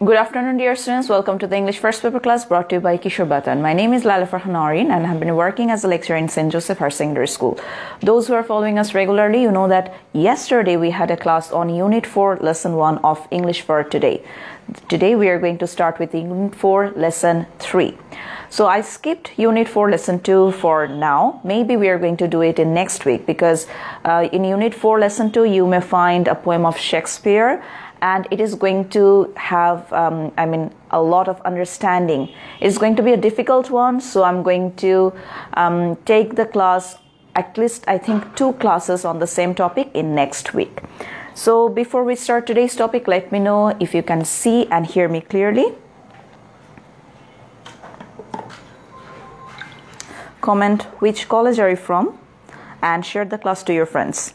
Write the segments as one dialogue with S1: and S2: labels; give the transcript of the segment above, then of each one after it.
S1: Good afternoon, dear students. Welcome to the English first paper class brought to you by Kishore Batan. My name is Lala Farhan Arin and I have been working as a lecturer in St. Joseph Higher Secondary School. Those who are following us regularly, you know that yesterday we had a class on Unit 4, Lesson 1 of English for Today. Today we are going to start with Unit 4, Lesson 3. So I skipped Unit 4, Lesson 2 for now. Maybe we are going to do it in next week because in Unit 4, Lesson 2 you may find a poem of Shakespeare, and it is going to have, a lot of understanding. It's going to be a difficult one, so I'm going to take the class, at least I think 2 classes on the same topic in next week. So before we start today's topic, let me know if you can see and hear me clearly. Comment which college are you from and share the class to your friends.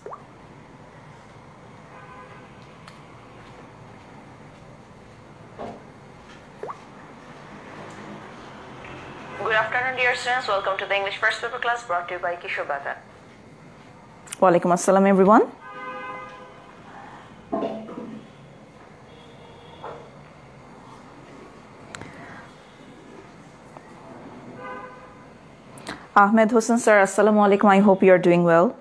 S1: Good afternoon, dear students. Welcome to the English first paper class brought to you by Kishore Batan. Walaikum assalam, everyone. Ahmed Hossain sir, assalamu alaikum. I hope you are doing well.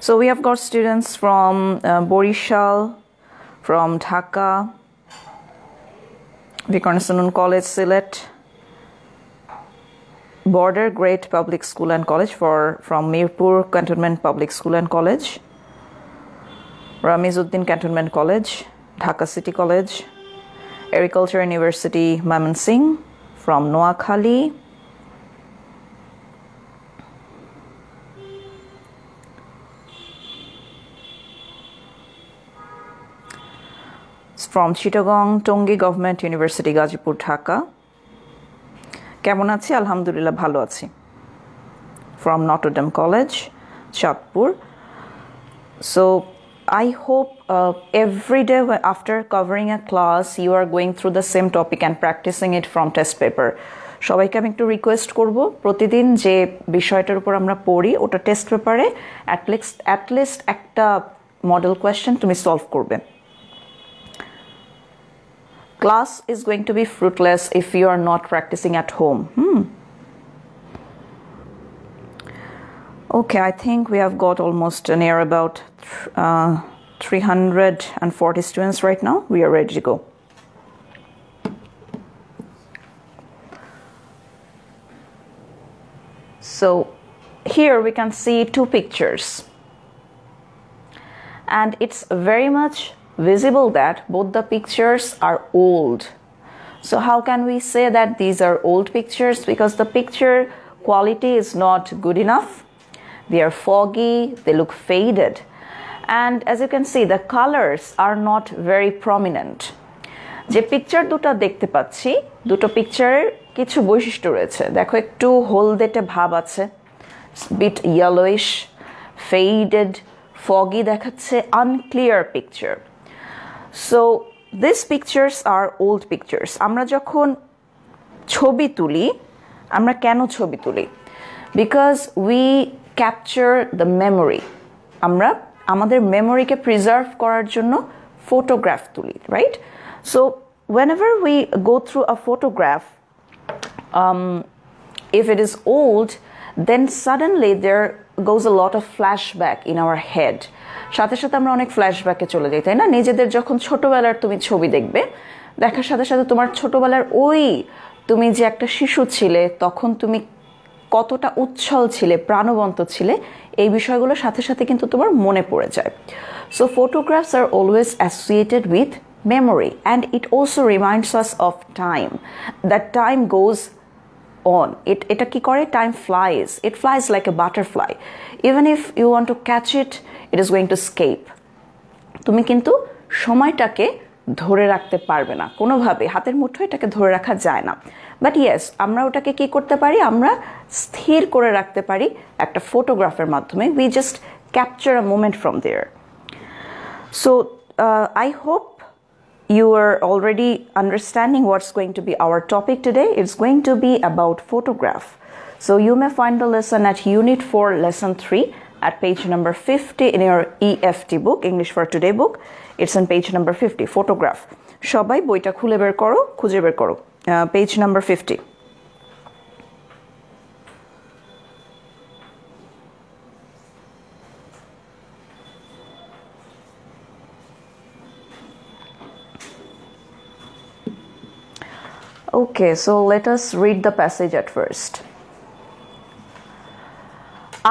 S1: So we have got students from Borishal, from Dhaka, Vikarnasanun College, Sylhet, Border Great Public School and College from Mirpur Cantonment Public School and College, Ramizuddin Cantonment College, Dhaka City College, Agriculture University Mymensingh from Noakhali, from Chittagong Tongi Government University Gazipur Dhaka. Kemon achi? Alhamdulillah bhalo achi. From Notre Dame College, Chatpur. So I hope every day after covering a class, you are going through the same topic and practicing it from test paper. সবাইকে আমি একটু request করব প্রতিদিন যে বিষয়টার উপর আমরা পড়ি ওটা টেস্ট পেপারে at least একটা মডেল কোয়েশ্চেন তুমি সলভ করবে. Class is going to be fruitless if you are not practicing at home. Okay, I think we have got almost near about 340 students right now. We are ready to go. So here we can see 2 pictures. And it's very much visible that both the pictures are old. So how can we say that these are old pictures? Because the picture quality is not good enough. They are foggy, they look faded. And as you can see, the colors are not very prominent. যে picture দুটো দেখতে পাচ্ছি, দুটো পিকচারের কিছু বৈশিষ্ট্য রয়েছে। দেখো একটু হলদেটে ভাব আছে, bit yellowish, faded, foggy দেখাচ্ছে, unclear picture. So these pictures are old pictures. আমরা যখন ছবি তুলি, আমরা কেন ছবি তুলি? Because we capture the memory. আমরা আমাদের মেমোরিকে প্রিজার্ভ করার জন্য ফটোগ্রাফ তুলি, right? So whenever we go through a photograph, if it is old, then suddenly there goes a lot of flashback in our head. সাথে সাথে আমরা অনেক ফ্ল্যাশব্যাকে চলে যাই, তাই না? নিজেদের যখন ছোটবেলার তুমি ছবি দেখবে, দেখার সাথে সাথে তোমার ছোটবেলার তুমি যে একটা শিশু ছিলে, তখন তুমি কতটা উচ্ছল ছিলে, প্রাণবন্ত ছিলে, এই বিষয়গুলোর সাথে সাথে কিন্তু তোমার মনে পড়ে যায়. So photographs are always associated with memory, and it also reminds us of time. That time goes on. এটা কি করে? Time flies. It flies like a butterfly. Even if you want to catch it, it is going to escape. তুমি কিন্তু সময়টাকে ধরে রাখতে পারবে না কোনোভাবে, হাতের মুঠোয় এটাকে ধরে রাখা যায় না। বাট ইয়েস, আমরা ওটাকে কি করতে পারি? আমরা স্থির করে রাখতে পারি একটা ফটোগ্রাফের মাধ্যমে। We just capture a moment from there. So I hope you are already understanding what's going to be our topic today. It's going to be about photograph. So you may find the lesson at Unit 4, Lesson 3 at page number 50 in your EFT book, English for Today book. It's on page number 50, photograph. সবাই বইটা খুলে বের করো, খুঁজে বের করো, page number 50. Okay, so let us read the passage at first.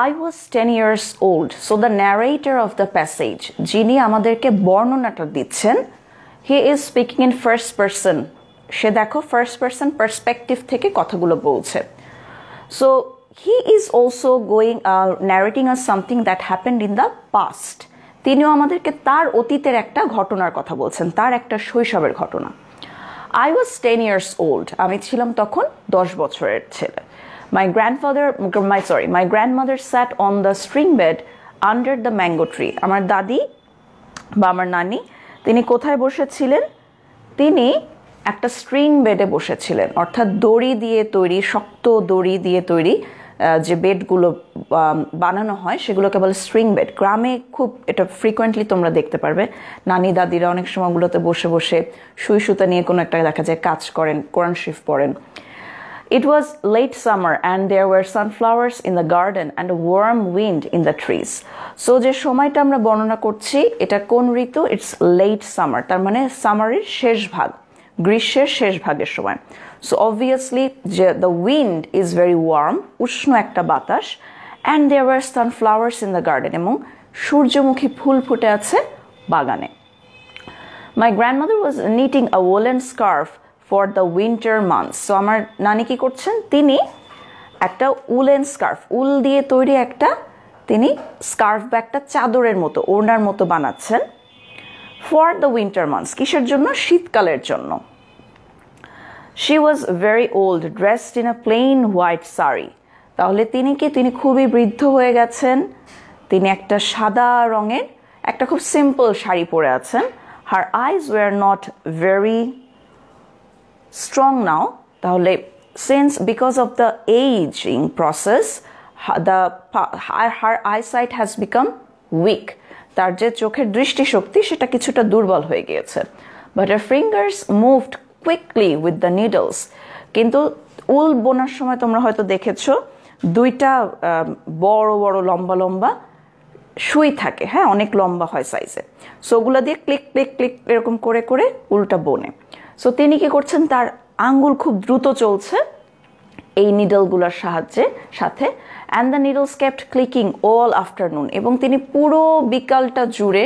S1: I was 10 years old. So the narrator of the passage, যিনি আমাদেরকে বর্ণনাটা দিচ্ছেন, he is speaking in first person. সে দেখো first person perspective থেকে কথাগুলো বলছে. So he is also narrating us something that happened in the past. তিনিও আমাদেরকে তার অতীতের একটা ঘটনার কথা বলছেন, তার একটা শৈশবের ঘটনা. I was 10 years old. আমি ছিলাম তখন 10 বছরের ছেলে. My grandmother sat on the string bed under the mango tree. আমার দাদি বা আমার নানি তিনি কোথায় বসেছিলেন? তিনি একটা স্ট্রিং বেডে বসেছিলেন, অর্থাৎ দড়ি দিয়ে তৈরি, শক্ত দড়ি দিয়ে তৈরি যে বেডগুলো বানানো হয় সেগুলোকে বলে স্ট্রিং বেড. গ্রামে খুব এটা ফ্রিকোয়েন্টলি তোমরা দেখতে পারবে, নানি দাদিরা অনেক সময়গুলোতে বসে বসে সুই সুতা নিয়ে কোনো একটা দেখা যায় কাজ করেন, কোরআন শরীফ পড়েন. It was late summer and there were sunflowers in the garden and a warm wind in the trees. So যে সময়টা আমরা বর্ণনা করছি এটা কোন ঋতু? It's late summer, তার মানে সামারের শেষ ভাগ, গ্রীষ্মের শেষ ভাগের সময়. So obviously the wind is very warm, উষ্ণ একটা বাতাস, and there were sunflowers in the garden, এবং সূর্যমুখী ফুল ফুটে আছে বাগানে. My grandmother was knitting a woolen scarf for the winter months. So আমার নানি কি করছেন? তিনি একটা উলেন স্কার্ফ, উল দিয়ে তৈরি একটা তিনি স্কার্ফ বা একটা চাদরের মতো, ওড়নার মতো বানাচ্ছেন for the winter months. কিসের জন্য? শীতকালের জন্য. She was very old, dressed in a plain white sari. তাহলে তিনি কি? তিনি খুবই বৃদ্ধ হয়ে গেছেন, তিনি একটা সাদা রঙের একটা খুব সিম্পল শাড়ি পরে আছেন. Her eyes were not very strong now. তাহলে because of the aging process, her eyesight has become weak. তার যে চোখের দৃষ্টিশক্তি সেটা কিছুটা দুর্বল হয়ে গিয়েছে. But her fingers moved quickly with the needles. কিন্তু উল বোনার সময় তোমরা হয়তো দেখেছো দুইটা বড় বড় লম্বা লম্বা সুই থাকে, হ্যাঁ, অনেক লম্বা হয় সাইজে. সো ওগুলা দিয়ে ক্লিক ক্লিক ক্লিক এরকম করে করে উলটা বোনে. সো তিনি কি করছেন? তার আঙ্গুল খুব দ্রুত চলছে এই নিডলগুলোর সাথে, and the needles kept clicking all afternoon. এবং তিনি পুরো বিকালটা জুড়ে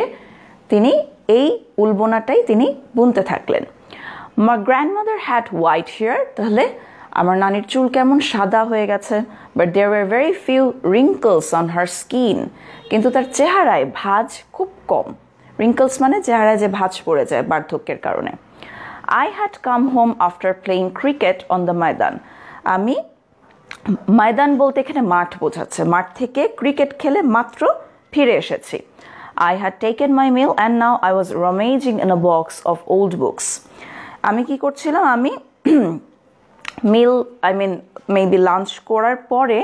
S1: তিনি এই উল বোনাটাই তিনি বুনতে থাকলেন. My grandmother had white hair. তাহলে আমার নানির চুল কেমন? সাদা হয়ে গেছে. But there were very few wrinkles on her skin. কিন্তু তার চেহারায় ভাঁজ খুব কম. wrinkles মানে চেহারায় যে ভাঁজ পড়ে যায় বার্ধক্যের কারণে. I had come home after playing cricket on the ময়দান. আমি ময়দান বলতে এখানে মাঠ বোঝাচ্ছে, মাঠ থেকে ক্রিকেট খেলে মাত্র ফিরে এসেছি. I had taken my meal and now I was rummaging in a box of old books. আমি কি করছিলাম? আমি maybe লাঞ্চ করার পরে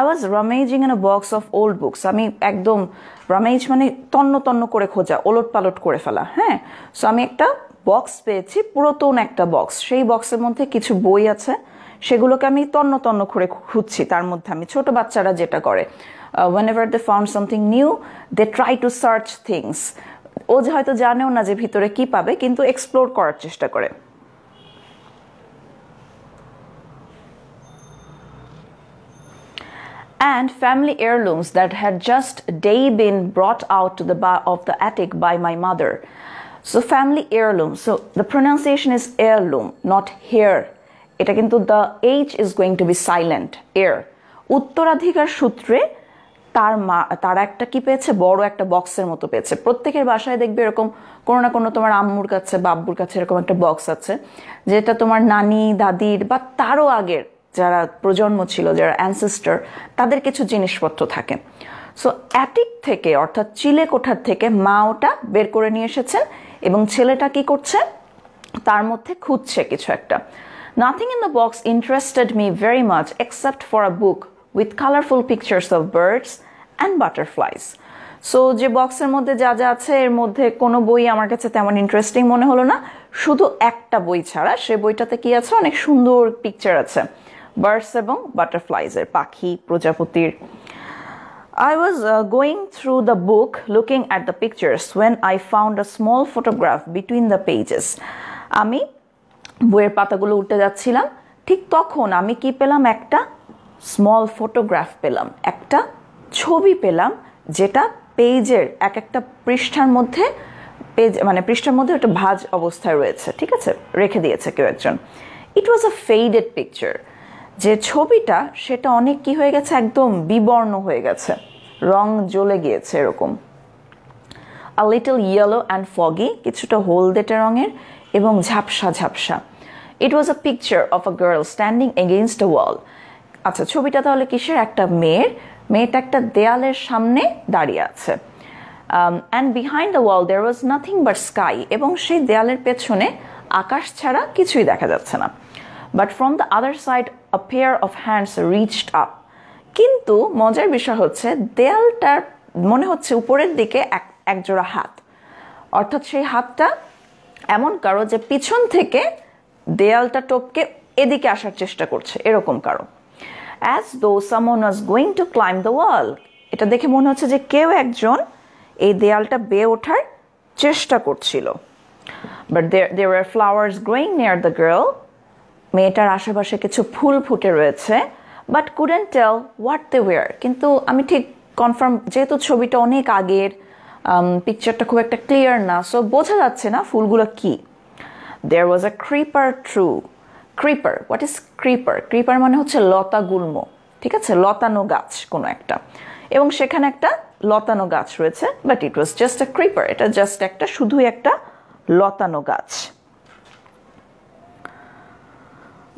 S1: I was rummaging in a box of old books. আমি একদম rummage মানে তন্ন তন্ন করে খোঁজা, ওলট পালট করে ফেলা, হ্যাঁ. সো আমি একটা বক্স পেয়েছি, পুরাতন একটা বক্স, সেই বক্সের মধ্যে কিছু বই আছে, সেগুলোকে আমি তন্ন তন্ন করে খুঁজছি. তার মধ্যে আমি ছোট বাচ্চারা যেটা করে, whenever they found something new they try to search things. ও যে হয়তো জানেও না যে ভিতরে কি পাবে, কিন্তু এক্সপ্লোর করার চেষ্টা করে. And family heirlooms that had just been brought out to of the attic by my mother. So family heirloom, so the pronunciation is heirloom, not hair. এটা কিন্তু the H is going to be silent, heir. উত্তরাধিকার সূত্রে তারা একটা কি পেয়েছে? বড় একটা বক্সের মতো পেয়েছে. প্রত্যেকের বাসায় দেখবে এরকম কোনো না কোনো, তোমার আম্মুর কাছে বা আব্বুর কাছে এরকম একটা বক্স আছে, যেটা তোমার নানি দাদির বা তারও আগের যারা প্রজন্ম ছিল, যারা অ্যানসেস্টার, তাদের কিছু জিনিসপত্র থাকে. সো অ্যাটিক থেকে, অর্থাৎ চিলে কোঠার থেকে মা ওটা বের করে নিয়ে এসেছেন এবং ছেলেটা কি করছে? তার মধ্যে খুঁজছে কিছু একটা. Nothing in the box interested me very much except for a book with colorful pictures of birds and butterflies. So যে বক্সের মধ্যে যা যা আছে এর মধ্যে কোনো বই আমার কাছে তেমন ইন্টারেস্টিং মনে হলো না, শুধু একটা বই ছাড়া। সে বইটাতে কি আছে, অনেক সুন্দর পিকচার আছে বার্ডস এবং বাটারফ্লাইজের, পাখি প্রজাপতির। I was going through the book looking at the pictures when I found a small photograph between the pages. আমি বইয়ের পাতাগুলো উল্টে যাচ্ছিলাম, ঠিক তখন আমি কি পেলাম, একটা স্মল ফটোগ্রাফ পেলাম, একটা ছবি পেলাম, যেটা পেজের এক একটা পৃষ্ঠার মধ্যে, পেজ মানে পৃষ্ঠার মধ্যে একটা ভাঁজ অবস্থায় রয়েছে, ঠিক আছে, রেখে দিয়েছে কেউ একজন। ইট ওয়াজ আ ফেডেড পিকচার। যে ছবিটা সেটা অনেক কি হয়ে গেছে, একদম বিবর্ণ হয়ে গেছে, রং জ্বলে গিয়েছে এরকম। A little yellow and foggy, কিছুটা হলদেটে রঙের এবং ঝাপসা ঝাপসা। It was a picture of a girl standing against a wall. আচ্ছা, ছবিটা তাহলে কিসের, একটা মেয়ের, মেয়েটা একটা দেয়ালের সামনে দাঁড়িয়ে আছে। And behind the wall there was nothing but sky, এবং সেই দেয়ালের পেছনে আকাশ ছাড়া কিছুই দেখা যাচ্ছে না। But from the other side a pair of hands reached up. কিন্তু মজার বিষয় হচ্ছে দেয়ালটার মনে হচ্ছে উপরের দিকে একজোড়া হাত, অর্থাৎ সেই হাতটা এমন কারো যে পিছন থেকে দেয়ালটা টপকে এদিকে আসার চেষ্টা করছে, এরকম কারো। As though someone was going to climb the wall. এটা দেখে মনে হচ্ছে যে কেউ একজন এই দেয়ালটা বেয়ে ওঠার চেষ্টা করছিল। But there were flowers growing near the girl. মেয়েটার আশেপাশে কিছু ফুল ফুটে রয়েছে, but couldn't tell what they were. কিন্তু আমি ঠিক কনফার্ম, যেহেতু ছবিটা অনেক আগের, পিকচারটা খুব একটা ক্লিয়ার না, সো বোঝা যাচ্ছে না ফুলগুলো কি। There was a creeper tree. Creeper, what is creeper? Creeper মানে হচ্ছে লতা গুল্ম, ঠিক আছে, লতানো গাছ কোনো একটা, এবং সেখানে একটা লতানো গাছ রয়েছে। But it was just a creeper, এটা জাস্ট একটা, শুধুই একটা লতানো গাছ।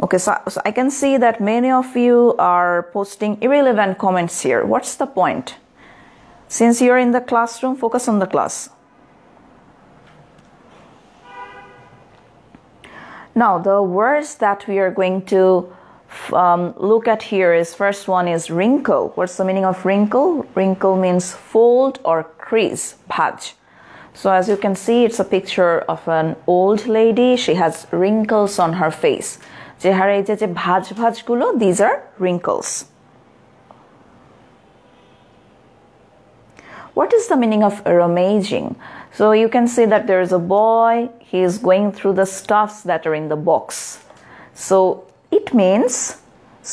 S1: Okay, so I can see that many of you are posting irrelevant comments here. What's the point? Since you're in the classroom, focus on the class. Now, the words that we are going to look at here is, first one is wrinkle. What's the meaning of wrinkle? Wrinkle means fold or crease, bhaj. So as you can see, it's a picture of an old lady. She has wrinkles on her face. চেহারা এই যে ভাঁজ ভাঁজগুলো, these are wrinkles. What is the meaning of rummaging? So you can see that there is a boy, he is going through the stuffs that are in the box. So it means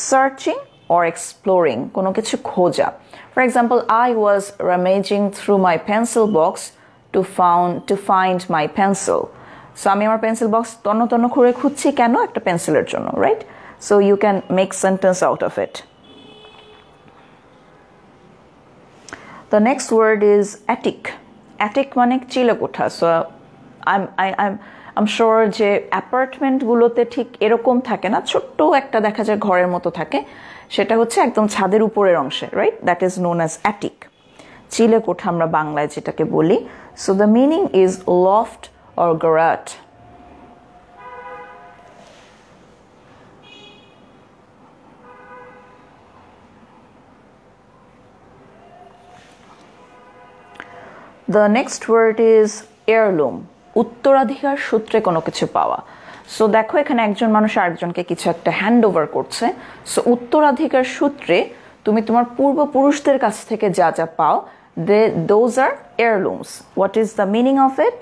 S1: searching or exploring, kono kichu khoja. For example, I was rummaging through my pencil box to find my pencil. So আমি আমার pencil box তন্ন তন্ন করে খুঁজছি কেন? একটা পেন্সিলের জন্য, right? So you can make sentence out of it. The next word is attic. Attic মানে চিলেকোঠা। So I'm sure যে অ্যাপার্টমেন্ট গুলোতে ঠিক এরকম থাকে না, ছোট্ট একটা দেখা যায় ঘরের মতো থাকে, সেটা হচ্ছে একদম ছাদের উপরের অংশে, right? That is known as attic. Chilekotha আমরা বাংলায় যেটাকে বলি। So the meaning is loft or garret. The next word is heirloom. উত্তরাধিকার সূত্রে কোনো কিছু পাওয়া। সো দেখো এখানে একজন মানুষ আরেকজনকে কিছু একটা হ্যান্ড ওভার করছে। সো উত্তরাধিকার সূত্রে তুমি তোমার পূর্বপুরুষদের কাছ থেকে যা যা পাও, those are heirlooms. What is the meaning of it?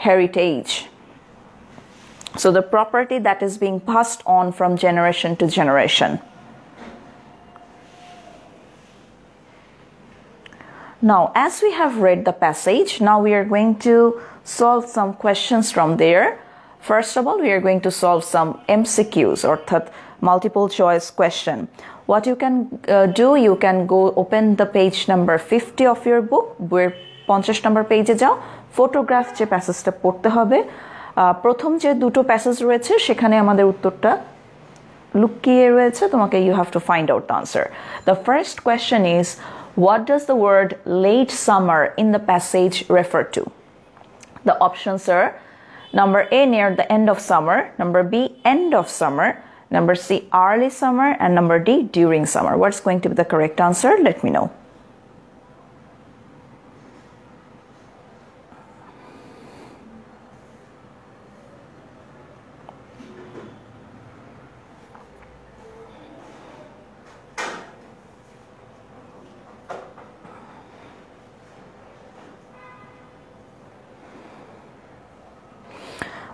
S1: Heritage. So the property that is being passed on from generation to generation. Now, as we have read the passage, now we are going to solve some questions from there. First of all, we are going to solve some MCQs, or multiple choice question. What you can do, you can go open the page number 50 of your book, where 50 number page যাও, photograph যে প্যাসেজটা পড়তে হবে, প্রথম যে দুটো passage রয়েছে সেখানে আমাদের উত্তরটা লুকিয়ে রয়েছে, তোমাকে you have to find out the answer. The first question is, what does the word late summer in the passage refer to? The options are Number A, near the end of summer. Number B, end of summer. Number C, early summer. And number D, during summer. What's going to be the correct answer? Let me know.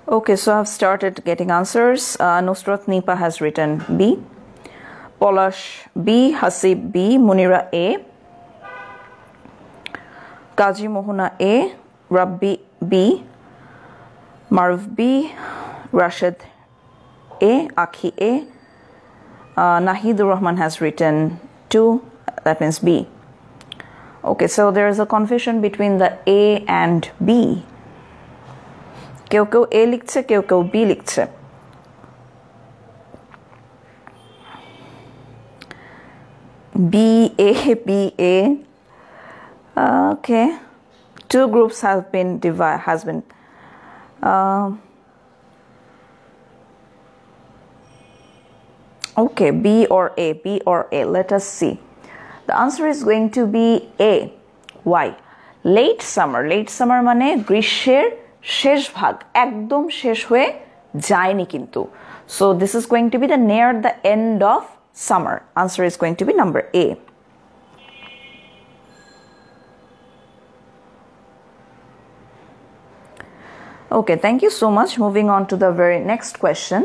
S1: Okay, so I've started getting answers. Nusrat Nipa has written B. Polash B. Hasib B. Munira A. Kaji Mohuna A. Rabbi B. Maruf B. Rashid A. Akhi A. Nahidur Rahman has written 2. That means B. Okay, so there is a confusion between the A and B. কেউ কেউ এ লিখছে কেউ কেউ B লিখছে B A B A okay, 2 groups have been okay, B or A, let us see. The answer is going to be A. Why? Late summer মানে গ্রীষ্মের শেষ ভাগ একদম শেষ হয়ে যায়নি কিন্তু so this is going to be the near the end of summer. Answer is going to be number A. Okay, thank you so much. Moving on to the very next question.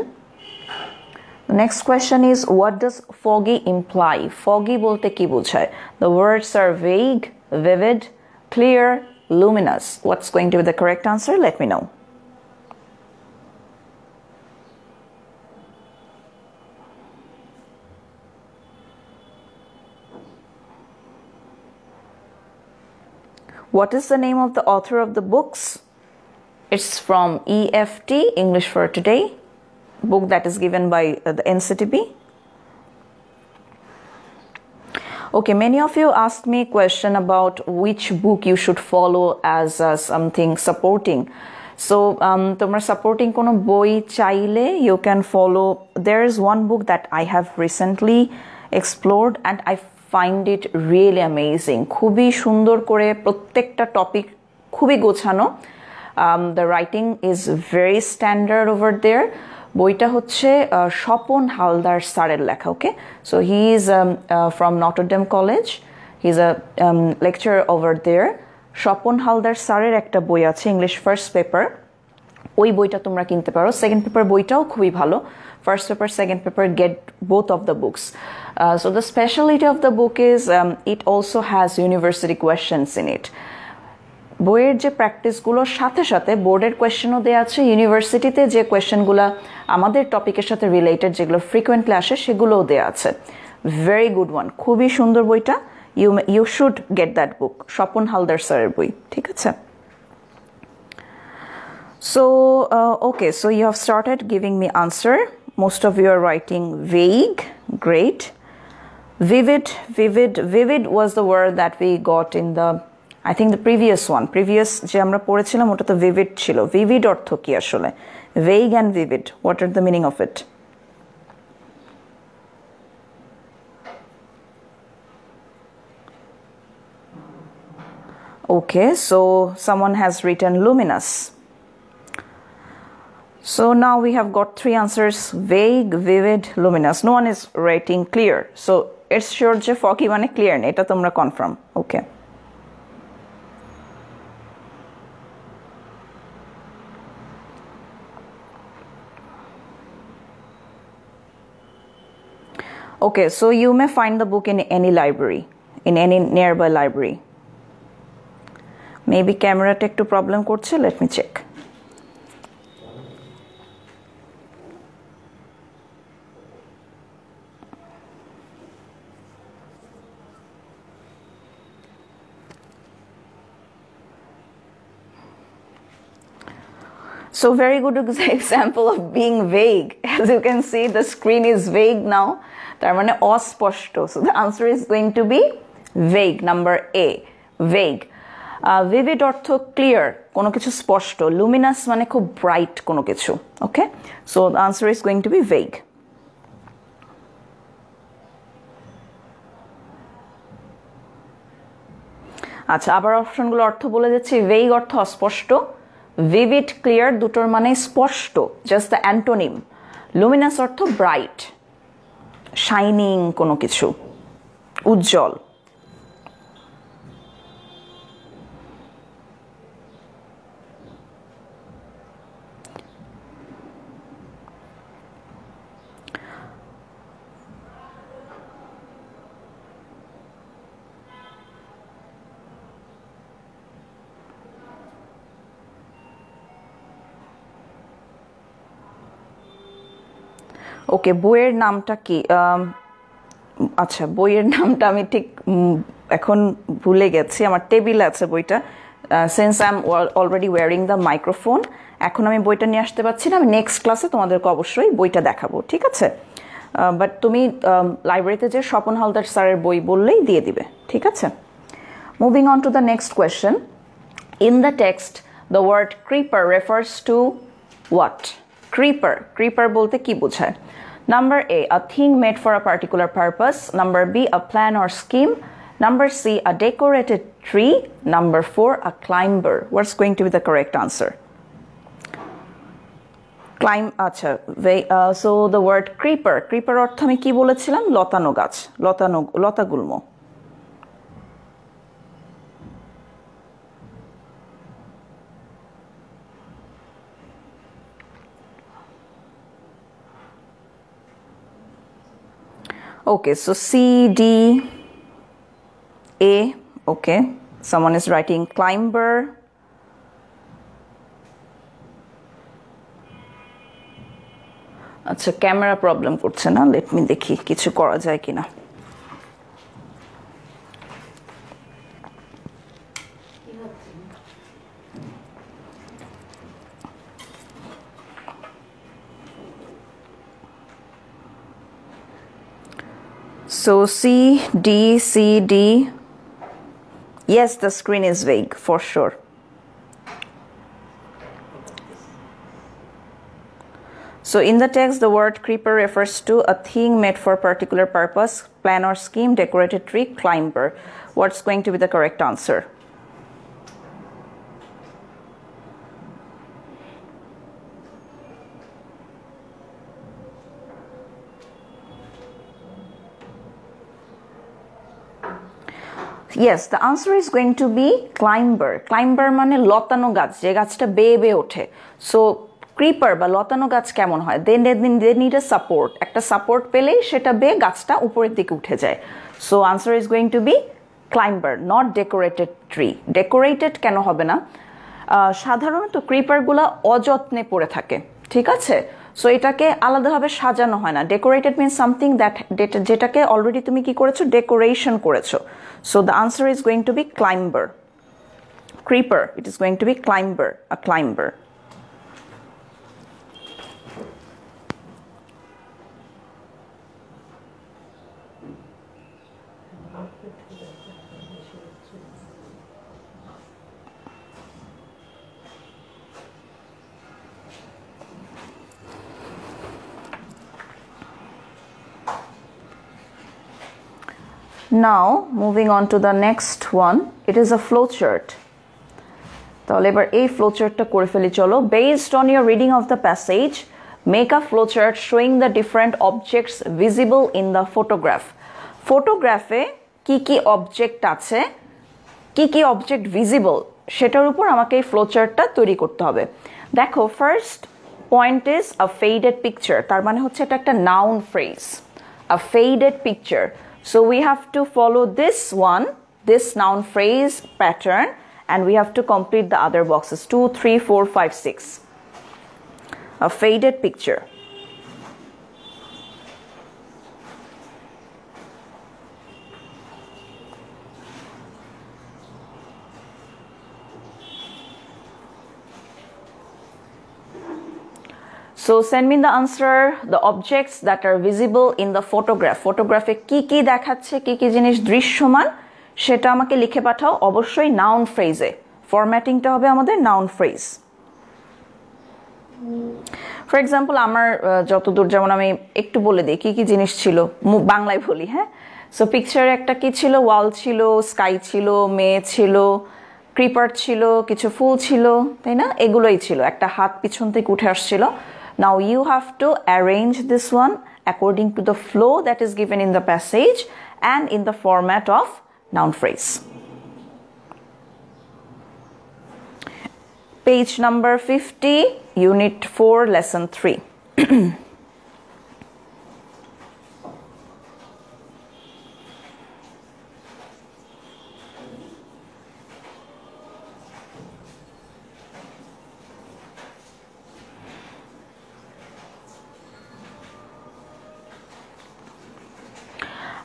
S1: The next question is, what does foggy imply? Foggy bolte ki bujhay? The words are vague, vivid, clear, luminous. What's going to be the correct answer? Let me know. What is the name of the author of the books? It's from EFT, English for Today, book that is given by the NCTB. Okay, many of you asked me a question about which book you should follow as something supporting. So, tomra supporting kono boi chaile, you can follow. There is one book that I have recently explored and I find it really amazing. Khubi shundor kore prottekta topic khubi gochano. The writing is very standard over there. বইটা হচ্ছে স্বপন হালদার স্যারের লেখা okay so he is from Notre Dame college he is a lecture over there Swapan Haldar স্যারের একটা বই আছে English first paper ওই বইটা তোমরা কিনতে পারো সেকেন্ড পেপার বইটাও খুবই ভালো first paper second paper get both of the books so the speciality of the book is it also has university questions in it বইয়ের যে প্র্যাকটিসগুলোর সাথে সাথে বোর্ডের কোয়েশ্চেনও দেওয়া আছে ইউনিভার্সিটিতে যে কোয়েশ্চেনগুলো আমাদের টপিকের সাথে রিলেটেড যেগুলো ফ্রিকোয়েন্টলি আসে সেগুলোও দেওয়া আছে ভেরি গুড ওয়ান খুবই সুন্দর বইটা you should get that book Swapan Haldar স্যারের বই ঠিক আছে so okay so you have started giving me answer most of you are writing vague great vivid was the word that we got in the I think the previous যে আমরা পড়েছিলাম ওটা তো vivid ছিল vivid অর্থ কি আসলে vague and vivid what are the meaning of it okay so someone has written luminous so now we have got 3 answers vague vivid luminous no one is writing clear so it's sure যে foggy মানে clear না এটা তোমরা confirm okay Okay, so you may find the book in any library, in any nearby library. Maybe camera take to problem korche, let me check. So very good example of being vague. As you can see, the screen is vague now. তার মানে অস্পষ্ট so the answer is going to be vague number A vague vivid অর্থ clear, কোনো কিছু স্পষ্ট। Luminous মানে খুব bright কোনো কিছু। Okay, so the answer is going to be vague. আচ্ছা, আবার অপশনগুলো অর্থ বলে যাচ্ছি। ভেগ অর্থ অস্পষ্ট, ভিভিড ক্লিয়ার দুটোর মানে স্পষ্ট, জাস্ট দ্য অ্যান্টোনিম। লুমিনাস অর্থ ব্রাইট, শাইনিং কোনো কিছু, উজ্জ্বল। ওকে, বইয়ের নামটা কি? আচ্ছা, বইয়ের নামটা আমি ঠিক এখন ভুলে গেছি। আমার টেবিলে আছে বইটা। Since I am already wiring the microphone, এখন আমি বইটা নিয়ে আসতে পারছি না। আমি নেক্সট ক্লাসে তোমাদেরকে অবশ্যই বইটা দেখাবো, ঠিক আছে? বাট তুমি লাইব্রেরিতে যে স্বপন হালদার স্যারের বই বললেই দিয়ে দিবে, ঠিক আছে? Moving on to the next question. In the text the word creeper refers to what? Creeper, creeper বলতে কি বোঝায়? Number A, a thing made for a particular purpose. Number B, a plan or scheme. Number C, a decorated tree. Number 4, a climber. What's going to be the correct answer? Acha, so the word creeper. Creeper অর্থ আমি কি বলেছিলাম? লতানো গাছ, লতা গুল্ম। Okay, so C, D, A. Okay, someone is writing climber. আচ্ছা, camera problem করছে না, লেট মি দেখি কিছু করা যায় কিনা। So C, D, C, D. Yes, the screen is vague for sure. So in the text, the word creeper refers to a thing made for a particular purpose, plan or scheme, decorated tree, climber. What's going to be the correct answer? Yes, the answer is going to be climber. Climber মানে লতানো গাছ, যে গাছটা বেয়ে বেয়ে ওঠে। So creeper বা লতানো গাছ কেমন হয়? they need a support. একটা সাপোর্ট পেলেই সেটা বেয়ে গাছটা উপরের দিকে উঠে যায়। So answer is going to be climber, not decorated tree. Decorated কেন হবে না? সাধারণত ক্রিপারগুলো অযত্নে পড়ে থাকে, ঠিক আছে? সো এটাকে আলাদাভাবে সাজানো হয় না। ডেকোরেটেড মিনস সামথিং দ্যাট যেটাকে অলরেডি তুমি কি করেছো? ডেকোরেশন করেছো। So the answer is going to be climber. Creeper, it is going to be climber, a climber. Now moving on to the next one, it is a flowchart. তাহলে এবার এই ফ্লোচার্টটা করে ফেলি চলো। Based on your reading of the passage, make a flowchart showing the different objects visible in the photograph. ফটোগ্রাফে কি কি object আছে, কি কি অবজেক্ট ভিজিবল, সেটার উপর আমাকে এই ফ্লোচার্টটা তৈরি করতে হবে। দেখো, first point is a faded picture, তার মানে হচ্ছে এটা একটা noun phrase, a faded picture. So we have to follow this one, this noun phrase pattern, and we have to complete the other boxes 2, 3, 4, 5, 6. A faded picture. So send me the answer, the objects that are visible in the photograph. Photograph e ki ki dekhaচ্ছে, ki ki jinish দৃশ্যমান, সেটা আমাকে লিখে পাঠাও অবশ্যই noun ফ্রেজে ফরম্যাটিংটা হবে আমাদের noun phrase for example আমার যতদূর যেমন আমি একটু বলে দিই কি কি জিনিস ছিল বাংলায় বলি হ্যাঁ সো পিকচারে একটা কি ছিল ওয়াল ছিল স্কাই ছিল মেয়ে ছিল ক্রিপার ছিল কিছু ফুল ছিল তাই না এগুলোই ছিল একটা হাত পিছন থেকে উঠে আসছিল now you have to arrange this one according to the flow that is given in the passage and in the format of noun phrase. Page number 50, Unit 4, Lesson 3.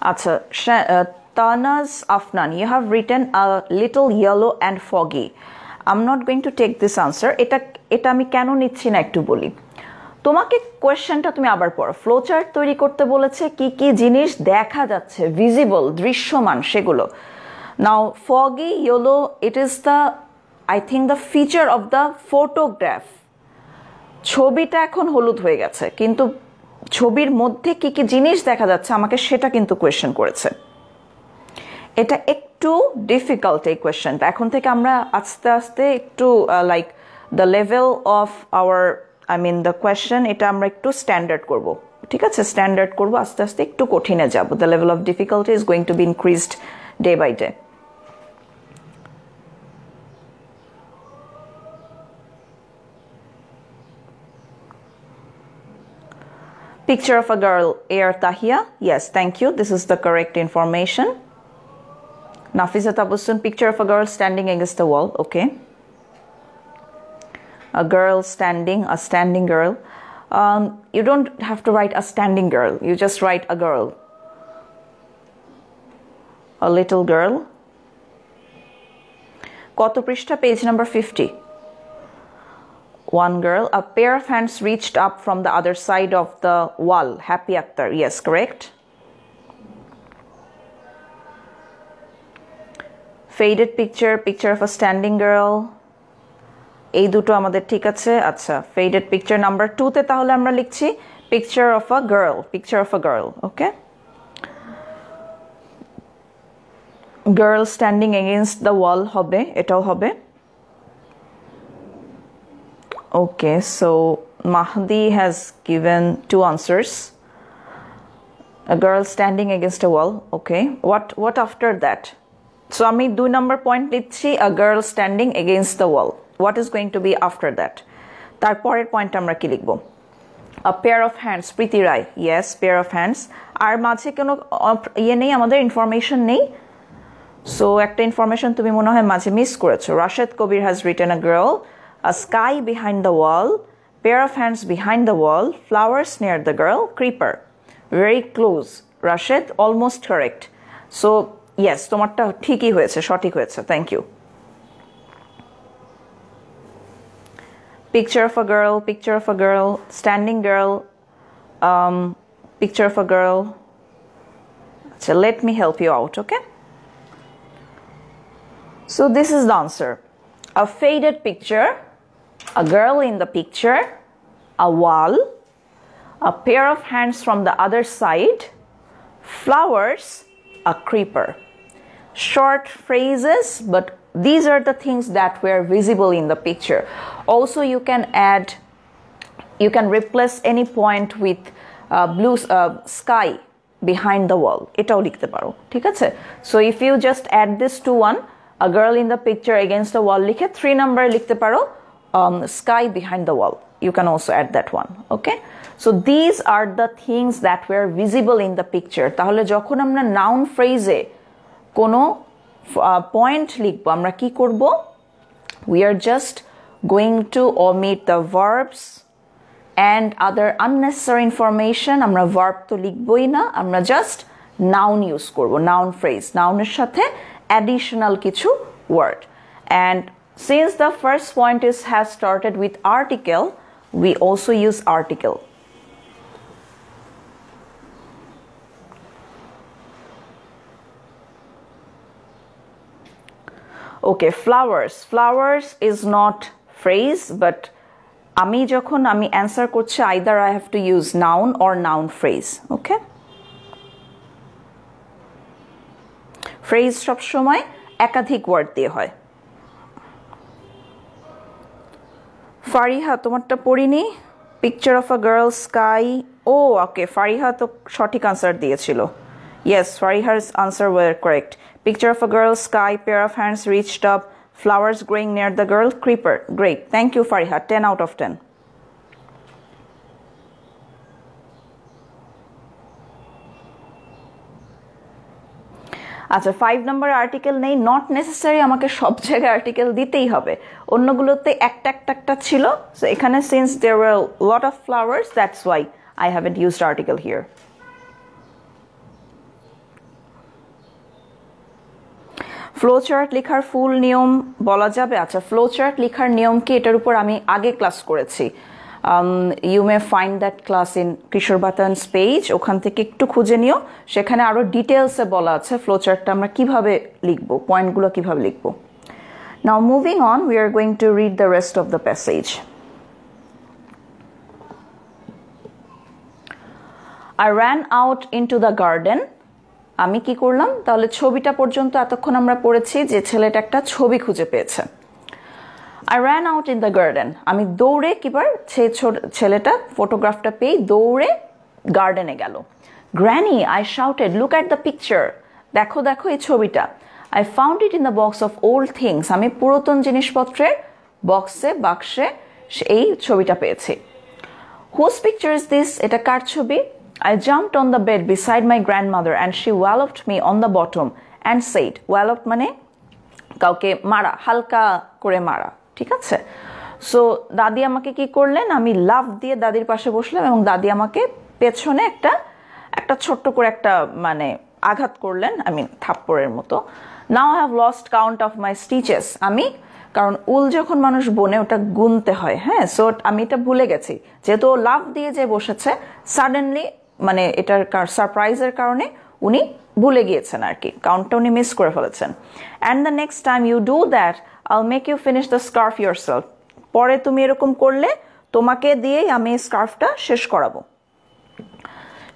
S1: Acha, Tanas Afnan, you have written a little yellow and foggy. I'm not going to take this answer. এটা আমি কেন নিচ্ছি না একটু বলি তোমাকে কোয়েশ্চেনটা তুমি আবার পড়ো ফ্লোচার্ট তৈরি করতে বলেছে কি কি জিনিস দেখা যাচ্ছে ভিজিবল দৃশ্যমান সেগুলো নাও foggy yellow it is the I think the feature of the photograph ছবিটা এখন হলুদ হয়ে গেছে কিন্তু ছবির মধ্যে কি কি জিনিস দেখা যাচ্ছে আমাকে সেটা কিন্তু কোয়েশ্চেন করেছে এটা একটু ডিফিকাল্ট এই কোয়েশ্চেনটা এখন থেকে আমরা আস্তে আস্তে একটু like the level of our I mean the question এটা আমরা একটু স্ট্যান্ডার্ড করব ঠিক আছে স্ট্যান্ডার্ড করব আস্তে আস্তে একটু কঠিনে যাব the level of difficulty is going to be increased day by day Picture of a girl, Air Tahia. Yes, thank you. This is the correct information. Nafisat Abusun, picture of a girl standing against the wall. Okay. A girl standing, a standing girl. You don't have to write a standing girl. You just write a girl. A little girl. Koto Prishta, page number 50. One girl, a pair of hands reached up from the other side of the wall. Happy Akhtar, yes, correct. Faded picture, picture of a standing girl. এই দুটো আমাদের ঠিক আছে আচ্ছা faded picture number 2 তে তাহলে আমরা লিখছি picture of a girl, okay? Girl standing against the wall হবে এটাও হবে Okay, so Mahdi has given 2 answers. A girl standing against a wall. Okay, what after that? So আমি 2 number point লিখছি a girl standing against the wall. What is going to be after that? তারপরের point আমরা কি লিখব? A pair of hands. Preeti Rai. Yes, pair of hands. আর মাঝে কোনো নেই আমাদের ইনফরমেশন নেই সো একটা ইনফরমেশন তুমি মনে হয় মাঝে মিস করেছো Rashid Kobir has written a girl, a sky behind the wall, pair of hands behind the wall, flowers near the girl, creeper. Very close. Rashid, almost correct. So, yes, তোমারটা ঠিকই হয়েছে, সঠিক হয়েছে. Thank you. Picture of a girl, standing girl, picture of a girl. So let me help you out, okay? So this is the answer. A faded picture, a girl in the picture, a wall, a pair of hands from the other side, flowers, a creeper. Short phrases, but these are the things that were visible in the picture. Also, you can replace any point with blue sky behind the wall. এটাও লিখতে পারো ঠিক আছে So if you just add this to one, a girl in the picture against the wall লিখে 3 number লিখতে পারো sky behind the wall. You can also add that one. Okay, so these are the things that were visible in the picture. তাহলে যখন আমরা noun phrase এ কোনো point লিখবো আমরা কি করব we are just going to omit the verbs and other unnecessary information আমরা verb তো লিখবই না আমরা just noun use করব noun phrase noun এর সাথে additional কিছু word and since the first point has started with article we also use article Okay, flowers is not phrase, but আমি যখন আমি অ্যান্সার করছি either I have to use noun or noun phrase. Okay, phrase সব সময় একাধিক word দিয়ে হয়। ফারিহা তোমারটা পড়িনি। Picture of a girl sky, oh okay, Fariha তো সঠিক আনসার দিয়েছিল। ইয়েস, ফারিহার answer were correct. Picture of a girl sky, pair of hands reached up, flowers growing near the girl, creeper. Great, thank you Fariha, 10 out of 10. আচ্ছা, 5 নম্বর article নেই, not necessary আমাকে সব জায়গায় article দিতেই হবে, অন্যগুলোতে একটা একটা ছিল। সো এখানে since there were lot of flowers, that's why I haven't used article here. Flowchart লেখার ফুল নিয়ম বলা যাবে? আচ্ছা, ফ্লোচার্ট লেখার নিয়ম কি, এটার উপর আমি আগে ক্লাস করেছি। You may find that class in Kishore বাতানস পেজ, ওখান থেকে একটু খুঁজে নিও, সেখানে আরো ডিটেলসে বলা আছে ফ্লোচার্টটা আমরা কিভাবে লিখবো, পয়েন্টগুলো কিভাবে লিখবো। নাও moving on, we are going to read the rest of the passage. I ran out into the garden. আমি কি করলাম, তাহলে ছবিটা পর্যন্ত এতক্ষণ আমরা পড়েছি যে ছেলেটা একটা ছবি খুঁজে পেয়েছে। I ran out in the garden, আমি দৌড়ে কিবার সেই ছেলেটা ফটোগ্রাফটা পেয়ে দৌড়ে গার্ডেনে গেল। Granny, I shouted, look at the picture, দেখো দেখো এই ছবিটা। I found it in the box of old things, আমি পুরাতন জিনিসপত্রের বাক্সে এই ছবিটা পেয়েছি। Whose picture is this, এটা কার ছবি? I jumped on the bed beside my grandmother and she walloped me on the bottom and said, walloped মানে কাউকে মারা, হালকা করে মারা, ঠিক আছে। সো দাদি আমাকে কি করলেন, আমি লাফ দিয়ে দাদির পাশে বসলাম এবং দাদি আমাকে পেছনে একটা ছোট্ট করে একটা মানে আঘাত করলেন, থাপ্পড়ের মতো। Now I have lost count of my stitches, আমি কারণ উল যখন মানুষ বোনে ওটা গুনতে হয়, হ্যাঁ, সো আমি এটা ভুলে গেছি, যেহেতু লাফ দিয়ে যে বসেছে সাডেনলি, মানে এটার সারপ্রাইজের কারণে উনি ভুলে গিয়েছেন আর কি, কাউন্টটা উনি মিস করে ফেলেছেন। And the next time you do that I'll make you finish the scarf yourself, পরে তুমি এরকম করলে তোমাকে দিয়েই আমি স্কার্ফটা শেষ করাবো।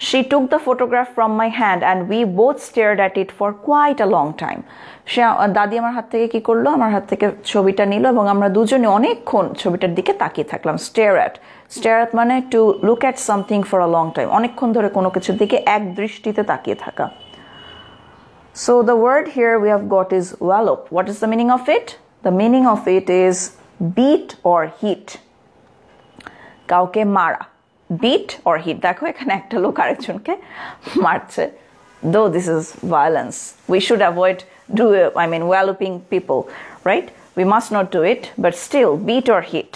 S1: She took the photograph from my hand and we both stared at it for quite a long time. দাদি আমার হাত থেকে কি করলো, আমার হাত থেকে ছবিটা নিল এবং আমরা দুজনে অনেকক্ষণ ছবিটার দিকে তাকিয়ে থাকলাম। stare at মানে to look at something for a long time, অনেকক্ষণ ধরে কোনো কিছুর দিকে এক দৃষ্টিতে তাকিয়ে থাকা। So the word here we have got is wallop. What is the meaning of it? The meaning of it is beat or hit, কাউকে মারা। beat or hit, দেখো এখানে একটা লোক আরেকজনকে মারছে। Though this is violence, we should avoid walloping people, right? We must not do it, but still beat or hit.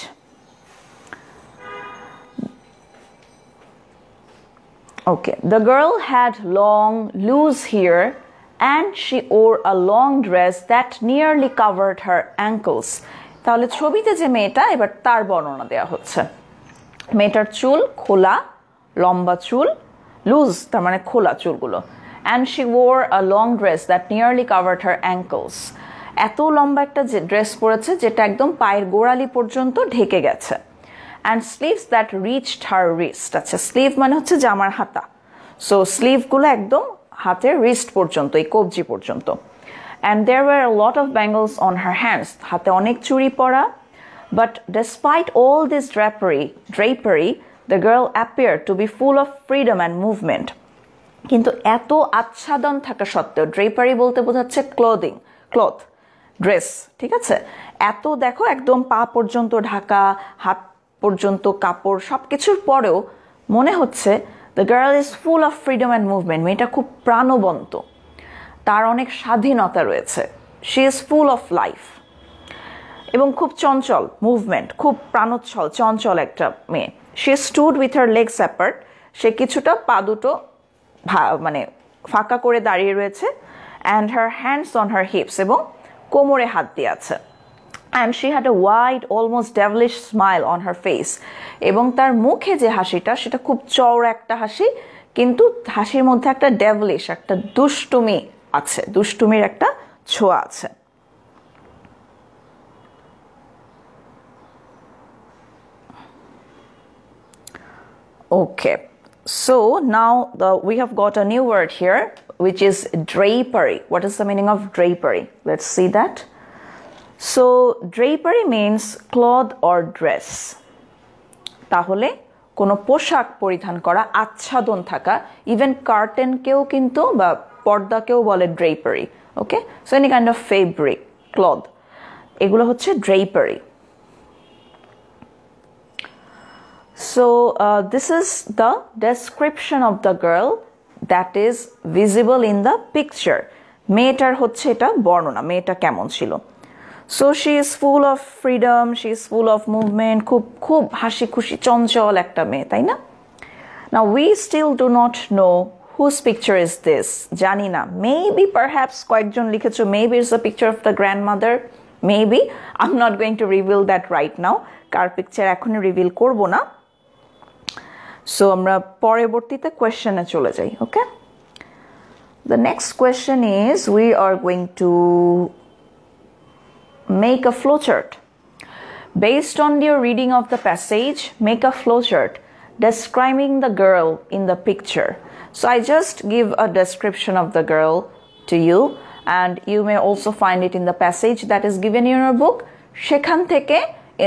S1: Okay, the girl had long loose hair and she wore a long dress that nearly covered her ankles. তাহলে ছবিতে যে মেয়েটা, এবার তার বর্ণনা দেওয়া হচ্ছে। মেয়েটার চুল খোলা, লম্বা চুল, লুজ তার মানে খোলা চুলগুলো। and she wore a long dress that nearly covered her ankles, এত লম্বা একটা ড্রেস পরেছে যেটা একদম পায়ের গোড়ালি পর্যন্ত ঢেকে গেছে। and sleeves that reached her wrist, আচ্ছা স্লিভ মানে হচ্ছে জামার হাতা, সো স্লিভগুলো একদম হাতের রিস্ট পর্যন্ত, এই কবজি পর্যন্ত। and there were a lot of bangles on her hands, হাতে অনেক চুড়ি পরা। But despite all this drapery, the girl appeared to be full of freedom and movement. কিন্তু এত আচ্ছাদন থাকা সত্ত্বেও, ড্রেপারি বলতে বোঝাচ্ছে ক্লথ, ড্রেস, ঠিক আছে। এত দেখো একদম পা পর্যন্ত ঢাকা, হাত পর্যন্ত কাপড়, সবকিছুর পরেও মনে হচ্ছে the girl is full of freedom and movement, মেয়েটা খুব প্রাণবন্ত, তার অনেক স্বাধীনতা রয়েছে, she is full of life, এবং খুব চঞ্চল, মুভমেন্ট, খুব প্রাণোচ্ছল চঞ্চল একটা মেয়ে। she stood with her legs apart, সে কিছুটা পা দুটো মানে ফাঁকা করে দাঁড়িয়ে রয়েছে। and her hands on her hips, এবং কোমরে হাত দিয়ে আছে। and she had a wide almost devilish smile on her face, এবং তার মুখে যে হাসিটা সেটা খুব চওড়া একটা হাসি, কিন্তু হাসির মধ্যে একটা devilish, একটা দুষ্টুমি আছে, দুষ্টুমির একটা ছোঁয়া আছে। Okay, so now we have got a new word here, which is drapery. What is the meaning of drapery? Let's see that. So drapery means cloth or dress. তাহলে কোনো পোশাক পরিধান করা, আচ্ছাদন থাকা, ইভেন কার্টেনকেও কিন্তু বা পর্দাকেও বলে drapery. Okay, so any kind of fabric, cloth, এগুলো হচ্ছে drapery. So this is the description of the girl that is visible in the picture. মেয়েটার হচ্ছে এটা বর্ণনা, মেয়েটা কেমন ছিল. So she is full of freedom, she is full of movement, খুব হাসি খুশি চঞ্চল একটা মেয়ে, তাই না? Now we still do not know whose picture is this. জানি না. Maybe perhaps কয়েকজন লিখেছো maybe it's a picture of the grandmother. Maybe. I'm not going to reveal that right now. Car picture এখনই রিভিল করব না. So আমরা পরবর্তীতে কোয়েশ্চেনে চলে যাই, okay? The next question is we are going to make a flowchart. Based on your reading of the passage, make a flowchart describing the girl in the picture. So I just give a description of the girl to you, and you may also find it in the passage that is given in your book. সেখান থেকে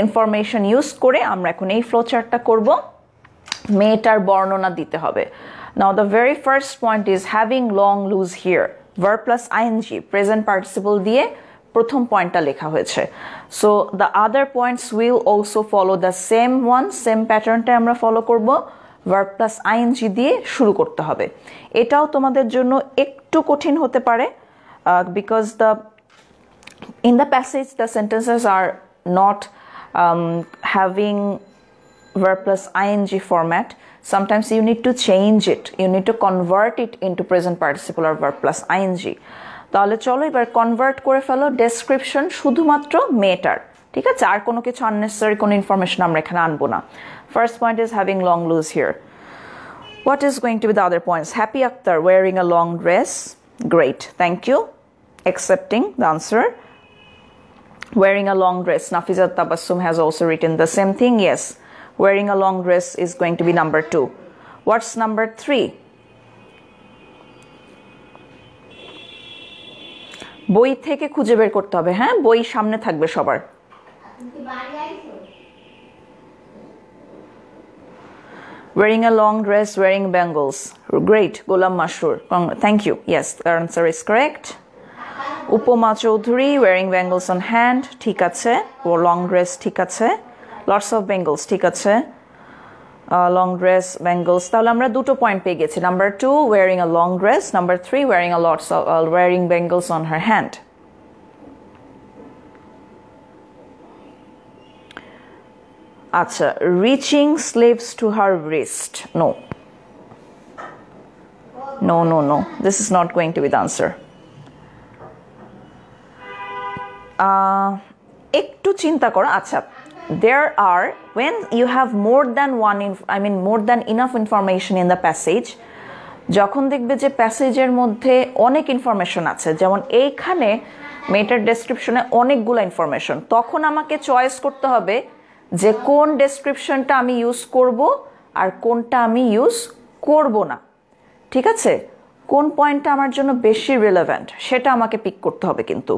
S1: information use করে আমরা এখন এই flowchartটা করব, মেয়েটার বর্ণনা দিতে হবে. Now the very first point is having long loose here, verb plus ing, present participle দিয়ে প্রথম পয়েন্টটা লেখা হয়েছে. So the other points will also follow the same one, same patternটা আমরা ফলো করব, verb plus ing দিয়ে শুরু করতে হবে. এটাও তোমাদের জন্য একটু কঠিন হতে পারে because in the passage the sentences are not having verb plus ing format. Sometimes you need to change it, you need to convert it into present participle or verb plus ing. তাহলে চলো এবার convert করে ফেলো description শুধুমাত্র মেয়েটার, ঠিক আছে? আর কোনো কিছু আননেসেসারি কোনো ইনফরমেশন আমরা এখানে আনবো না. First point is having long loose here. What is going to be the other points? Happy Akhtar wearing a long dress. Great, thank you. Accepting the answer. Wearing a long dress. Nafizat Tabassum has also written the same thing. Yes, wearing a long dress is going to be number 2. What's number 3? বই থেকে খুঁজে বের করতে হবে, হ্যাঁ? বই সামনে থাকবে সবার. Wearing a long dress, wearing bangles. Great, Golam Masroor. Thank you. Yes, the answer is correct. Upama Chaudhuri wearing bangles on hand. ঠিক আছে. Long dress ঠিক আছে. Lots of bangles ঠিক আছে. Long dress, bangles. তাহলে আমরা দুটো পয়েন্ট পেয়ে গেছি. Number 2, wearing a long dress. Number 3, wearing bangles on her hand. আচ্ছা, reaching sleeves to her wrist. No. No. This is not going to be the answer. একটু চিন্তা করো. আচ্ছা, there are, when you have more than enough information in the passage, যখন দেখবে যে প্যাসেজের মধ্যে অনেক ইনফরমেশন আছে, যেমন এইখানে মেটার ডেসক্রিপশনে অনেকগুলো ইনফরমেশন, তখন আমাকে চয়েস করতে হবে যে কোন ডেসক্রিপশনটা আমি ইউজ করব আর কোনটা আমি ইউজ করব না, ঠিক আছে? কোন পয়েন্টটা আমার জন্য বেশি রিলেভেন্ট সেটা আমাকে পিক করতে হবে. কিন্তু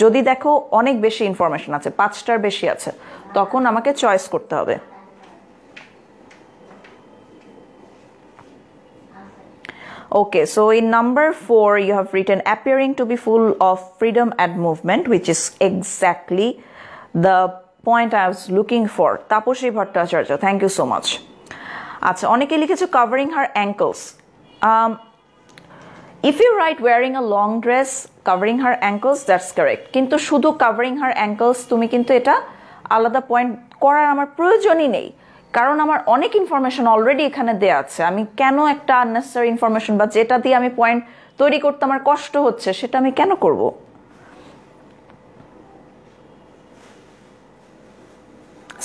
S1: যদি দেখো অনেক বেশি ইনফরমেশন আছে, 5টার বেশি আছে, তখন আমাকে চয়েস করতে হবে. Okay, so in number 4 you have written appearing to be full of freedom and movement, which is exactly the point I was looking for. Taposhi Bhattacharya, thank you so much. আচ্ছা, অনেকে লিখেছো covering her ankles. If you write wearing a long dress, covering her ankles, that's correct. কিন্তু শুধু covering her ankles তুমি কিন্তু এটা আলাদা point করার আমার প্রয়োজনই নেই, কারণ আমার অনেক ইনফরমেশন অলরেডি এখানে দেয়া আছে. আমি কেন একটা আননেসেসারি ইনফরমেশন বা যেটা দিয়ে আমি পয়েন্ট তৈরি করতে আমার কষ্ট হচ্ছে সেটা আমি কেন করব?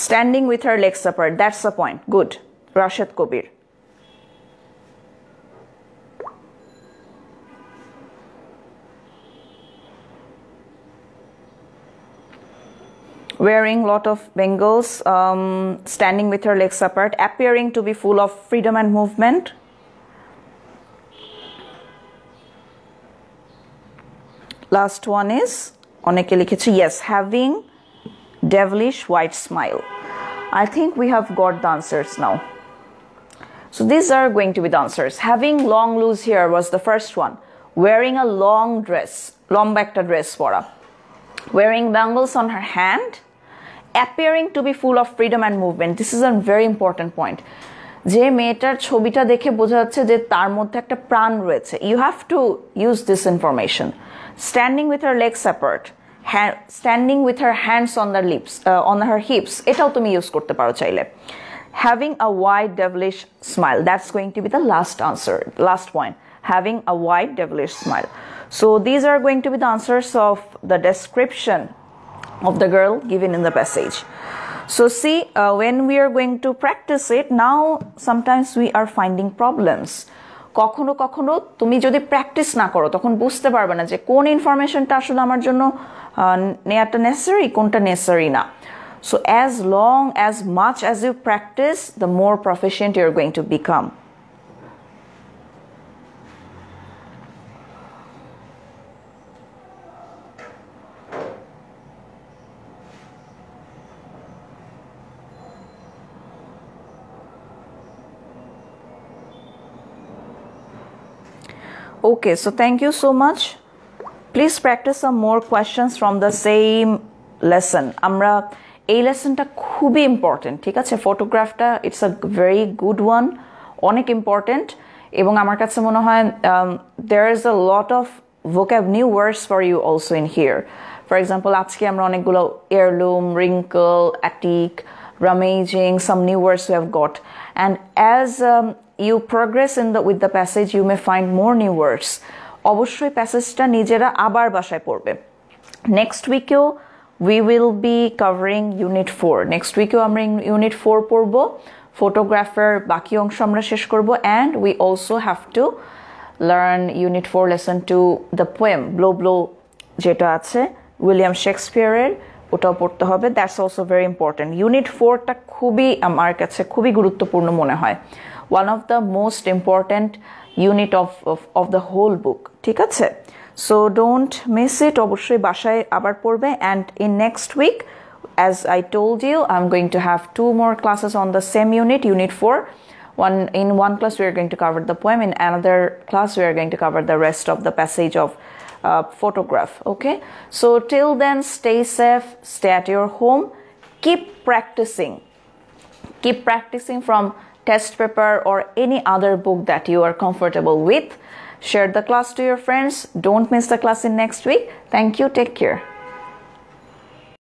S1: Standing with her legs apart, that's the point. Good. Rashid Kobir. wearing lot of bangles, standing with her legs apart, appearing to be full of freedom and movement. Last one is oneke likheche, yes, having devilish white smile. I think we have got the answers now. So these are going to be the answers. Having long loose hair was the first one. Wearing a long dress, lomba ekta dress pora. Wearing bangles on her hand. Appearing to be full of freedom and movement. This is a very important point. যে মেয়েটার ছবিটা দেখে বোঝা যাচ্ছে যে তার মধ্যে একটা প্রাণ রয়েছে। You have to use this information. Standing with her legs apart. Standing with her hands on the lips, on her hips. এটাও তুমি ইউজ করতে পারো চাইলে। Having a wide devilish smile. That's going to be the last answer, last point. Having a wide devilish smile. So these are going to be the answers of the description of the girl given in the passage. So see, when we are going to practice it, now sometimes we are finding problems. কখনো কখনো তুমি যদি practice না করো তখন বুঝতে পারবে না যে কোন ইনফরমেশনটা আসলে আমার জন্য নেওয়াটা নেসেসারি, কোনটা নেসেসারি না। So as much as you practice, the more proficient you're going to become. Okay, so thank you so much. Please practice some more questions from the same lesson. আমরা এই লেসনটা খুবই ইম্পর্টেন্ট, ঠিক আছে? ফটোগ্রাফটা it's a very good one, অনেক important. এবং আমার কাছে মনে হয় there is a lot of new words for you also in here. For example, আজকে আমরা অনেকগুলো heirloom, wrinkle, attic, rummaging, some new words we have got. And as you progress with the passage, you may find more new words. অবশ্যই প্যাসেজটা নিজেরা আবার বাসায় পড়বে। Next weekও we will be covering Unit 4. Next weekও আমরা Unit 4 পড়ব, photographer বাকি অংশ আমরা শেষ করব, and we also have to learn Unit 4 lesson 2, the poem Blow Blow যেটা আছে উইলিয়াম শেক্সপিয়ারের, ওটাও পড়তে হবে। That's also very important. Unit 4টা খুবই আমার কাছে খুবই গুরুত্বপূর্ণ মনে হয়, one of the most important unit of the whole book, ঠিক আছে? So don't miss it, অবশ্যই বাসায় আবার পড়বে। And in next week, as I told you, I'm going to have 2 more classes on the same unit, Unit 4. In one class we are going to cover the poem, in another class we are going to cover the rest of the passage of photograph. Okay, so till then, stay safe, stay at your home, keep practicing from test paper or any other book that you are comfortable with. Share the class to your friends. Don't miss the class in next week. Thank you. Take care.